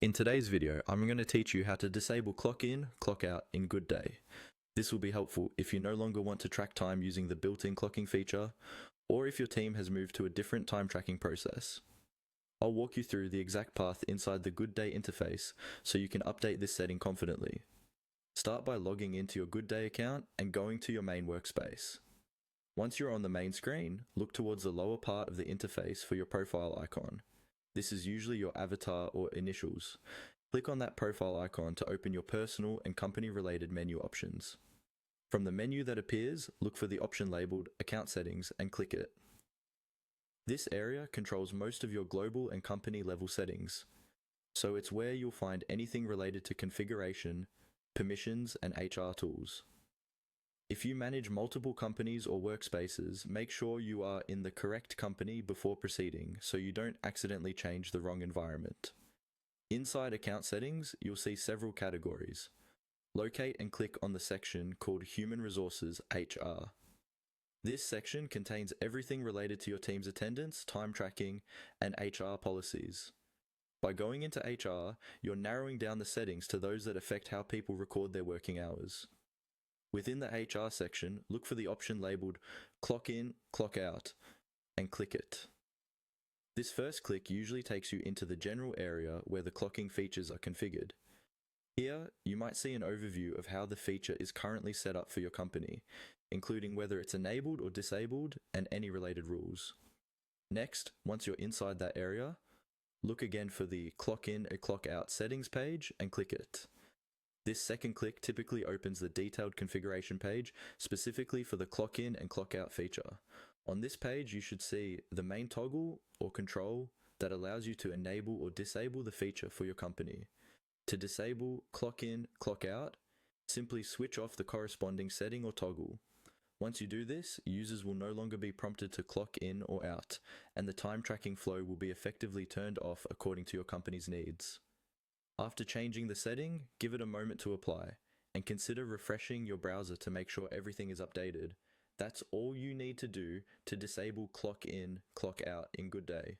In today's video, I'm going to teach you how to disable clock in, clock out in Goodday. This will be helpful if you no longer want to track time using the built-in clocking feature, or if your team has moved to a different time tracking process. I'll walk you through the exact path inside the Goodday interface so you can update this setting confidently. Start by logging into your Goodday account and going to your main workspace. Once you're on the main screen, look towards the lower part of the interface for your profile icon. This is usually your avatar or initials. Click on that profile icon to open your personal and company-related menu options. From the menu that appears, look for the option labeled Account Settings and click it. This area controls most of your global and company level settings, so it's where you'll find anything related to configuration, permissions, and HR tools. If you manage multiple companies or workspaces, make sure you are in the correct company before proceeding so you don't accidentally change the wrong environment. Inside Account Settings, you'll see several categories. Locate and click on the section called Human Resources HR. This section contains everything related to your team's attendance, time tracking, and HR policies. By going into HR, you're narrowing down the settings to those that affect how people record their working hours. Within the HR section, look for the option labeled Clock In, Clock Out, and click it. This first click usually takes you into the general area where the clocking features are configured. Here, you might see an overview of how the feature is currently set up for your company, including whether it's enabled or disabled and any related rules. Next, once you're inside that area, look again for the Clock In and Clock Out settings page and click it. This second click typically opens the detailed configuration page specifically for the clock in and clock out feature. On this page, you should see the main toggle or control that allows you to enable or disable the feature for your company. To disable clock in, clock out, simply switch off the corresponding setting or toggle. Once you do this, users will no longer be prompted to clock in or out, and the time tracking flow will be effectively turned off according to your company's needs. After changing the setting, give it a moment to apply, and consider refreshing your browser to make sure everything is updated. That's all you need to do to disable clock in, clock out in Goodday.